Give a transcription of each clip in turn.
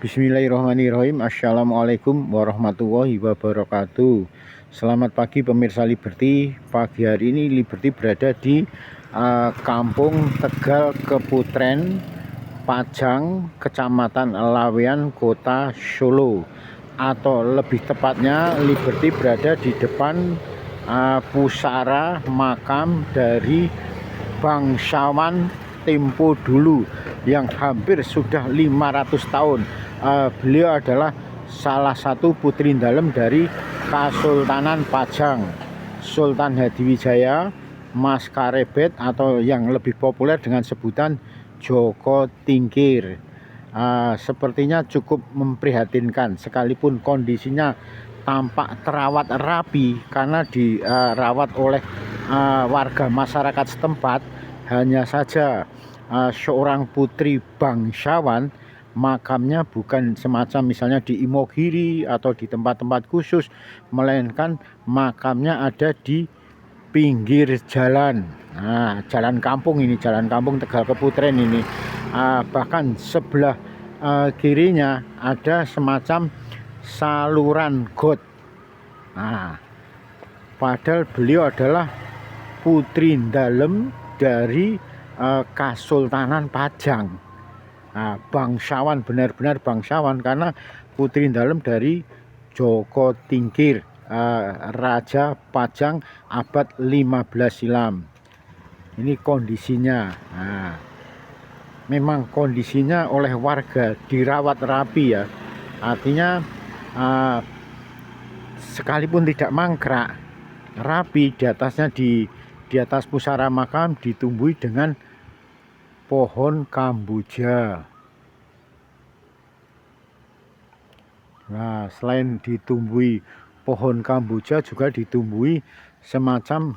Bismillahirrahmanirrahim. Assalamualaikum warahmatullahi wabarakatuh. Selamat pagi pemirsa Liberty. Pagi hari ini Liberty berada di Kampung Tegal Keputren, Pajang, Kecamatan Lawean, Kota Solo. Atau lebih tepatnya Liberty berada di depan pusara makam dari bangsawan tempo dulu yang hampir sudah 500 tahun. Beliau adalah salah satu putri dalem dari Kesultanan Pajang, Sultan Hadiwijaya Mas Karebet, atau yang lebih populer dengan sebutan Joko Tingkir. Sepertinya cukup memprihatinkan, sekalipun kondisinya tampak terawat rapi karena dirawat oleh warga masyarakat setempat. Hanya saja seorang putri bangsawan, makamnya bukan semacam misalnya di Imogiri atau di tempat-tempat khusus, melainkan makamnya ada di pinggir jalan. Jalan kampung ini, jalan kampung Tegal Keputren ini. Bahkan sebelah kirinya ada semacam saluran got. Padahal beliau adalah putri dalem dari Kesultanan Pajang. Bangsawan, benar-benar bangsawan, karena putri dalem dari Joko Tingkir, Raja Pajang abad 15 silam. Ini kondisinya. Memang kondisinya oleh warga dirawat rapi ya. Artinya sekalipun tidak mangkrak, rapi. Di atasnya di atas pusara makam ditumbuhi dengan pohon kamboja. Selain ditumbuhi pohon kamboja, juga ditumbuhi semacam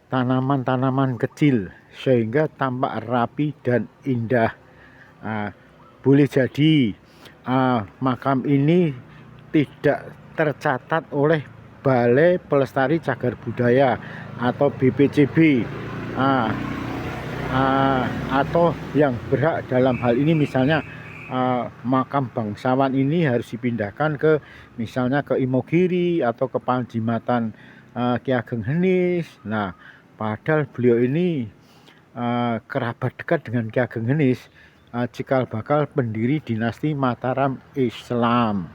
tanaman-tanaman kecil sehingga tampak rapi dan indah. Boleh jadi makam ini tidak tercatat oleh Balai Pelestari Cagar Budaya atau BPCB, atau yang berhak dalam hal ini, misalnya makam bangsawan ini harus dipindahkan ke misalnya ke Imogiri atau ke Panjimatan Ki Ageng Henis. Padahal beliau ini kerabat dekat dengan Ki Ageng Henis, cikal bakal pendiri dinasti Mataram Islam.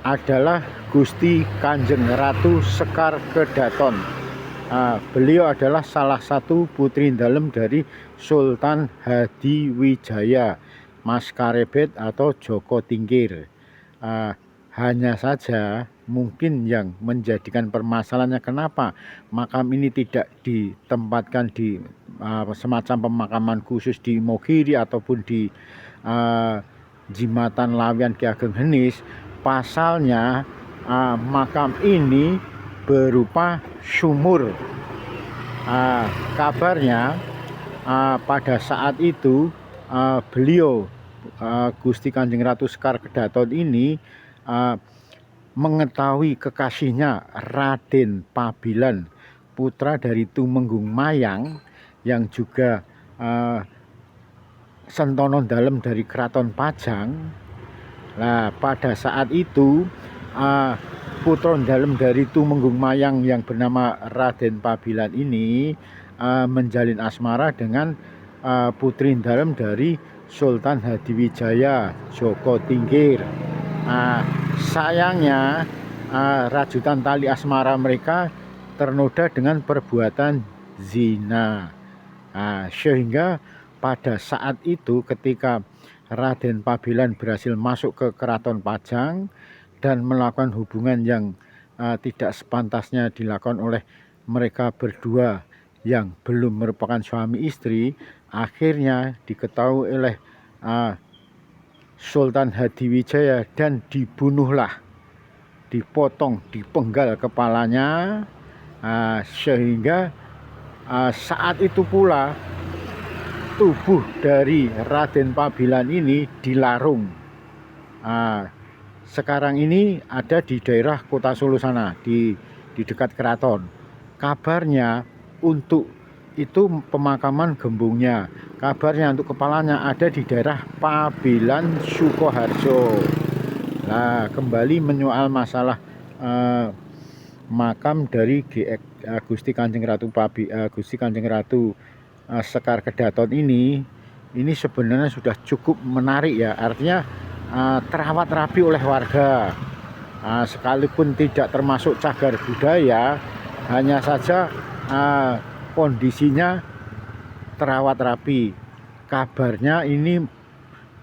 Adalah Gusti Kanjeng Ratu Sekar Kedaton. Beliau adalah salah satu putri dalem dari Sultan Hadiwijaya Mas Karebet atau Joko Tingkir. Hanya saja mungkin yang menjadikan permasalahannya kenapa makam ini tidak ditempatkan di semacam pemakaman khusus di Imogiri ataupun di Jimatan Lawean Ki Ageng Henis. Pasalnya makam ini berupa sumur. Kabarnya pada saat itu beliau Gusti Kanjeng Ratu Sekar Kedaton ini mengetahui kekasihnya Raden Pabilan, putra dari Tumenggung Mayang, yang juga sentono dalem dari Keraton Pajang. Pada saat itu putra dalem dari Tumenggung Mayang yang bernama Raden Pabilan ini menjalin asmara dengan putri dalem dari Sultan Hadiwijaya Joko Tingkir. Sayangnya rajutan tali asmara mereka ternoda dengan perbuatan zina. Sehingga pada saat itu ketika Raden Pabilan berhasil masuk ke Keraton Pajang dan melakukan hubungan yang tidak sepantasnya dilakukan oleh mereka berdua yang belum merupakan suami istri, akhirnya diketahui oleh Sultan Hadiwijaya dan dibunuhlah, dipotong, dipenggal kepalanya, sehingga saat itu pula tubuh dari Raden Pabilan ini dilarung. Sekarang ini ada di daerah Kota Solo sana, di dekat keraton. Kabarnya untuk itu pemakaman gembungnya. Kabarnya untuk kepalanya ada di daerah Pabilan, Sukoharjo. Nah, kembali menyoal masalah makam dari Gusti Kanjeng Ratu Gusti Kanjeng Ratu Sekar Kedaton ini sebenarnya sudah cukup menarik ya. Artinya terawat rapi oleh warga. Sekalipun tidak termasuk cagar budaya, hanya saja kondisinya terawat rapi. Kabarnya ini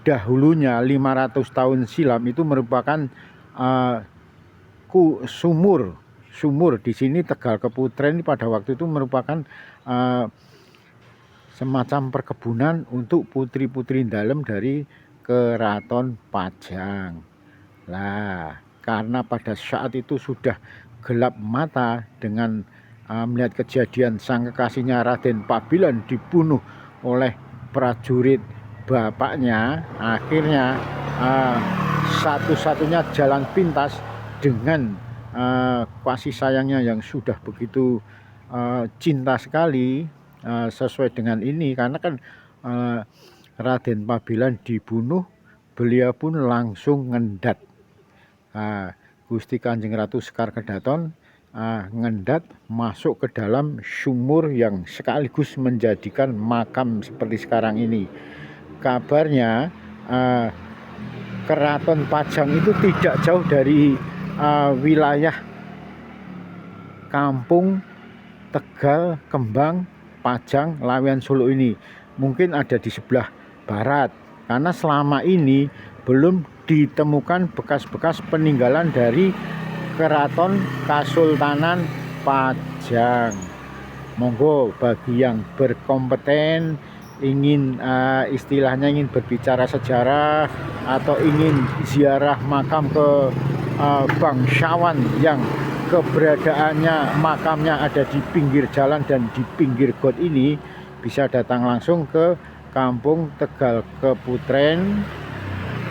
dahulunya 500 tahun silam itu merupakan sumur di sini. Tegal Keputren pada waktu itu merupakan semacam perkebunan untuk putri-putri dalem dari Keraton Pajang. Lah, karena pada saat itu sudah gelap mata dengan melihat kejadian sang kekasihnya Raden Pabilan dibunuh oleh prajurit bapaknya, akhirnya satu-satunya jalan pintas dengan kasih sayangnya yang sudah begitu cinta sekali, sesuai dengan ini, karena kan Raden Pabilan dibunuh, beliau pun langsung ngendat. Gusti Kanjeng Ratu Sekar Kedaton ngendat masuk ke dalam sumur yang sekaligus menjadikan makam seperti sekarang ini. Kabarnya Keraton Pajang itu tidak jauh dari wilayah kampung Tegal, Kembang, Pajang, Lawean, Solo ini. Mungkin ada di sebelah barat, karena selama ini belum ditemukan bekas-bekas peninggalan dari Keraton Kasultanan Pajang. Monggo bagi yang berkompeten, ingin istilahnya ingin berbicara sejarah atau ingin ziarah makam ke bangsawan yang keberadaannya makamnya ada di pinggir jalan dan di pinggir got ini, bisa datang langsung ke Kampung Tegal Keputren,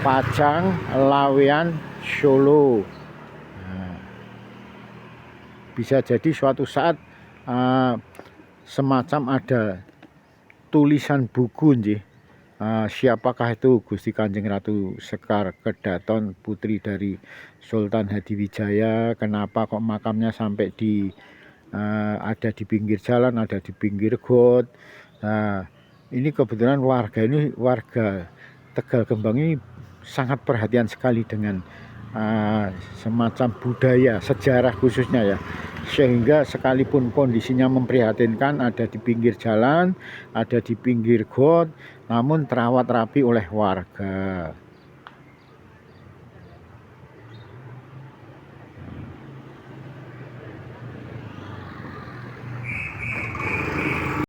Pajang, Lawean, Solo. Bisa jadi suatu saat semacam ada tulisan buku nggih. Siapakah itu Gusti Kanjeng Ratu Sekar Kedaton, putri dari Sultan Hadiwijaya, kenapa kok makamnya sampai ada di pinggir jalan, ada di pinggir got. Ini kebetulan warga Tegal Kembang ini sangat perhatian sekali dengan semacam budaya, sejarah khususnya ya, sehingga sekalipun kondisinya memprihatinkan, ada di pinggir jalan, ada di pinggir got, namun terawat rapi oleh warga.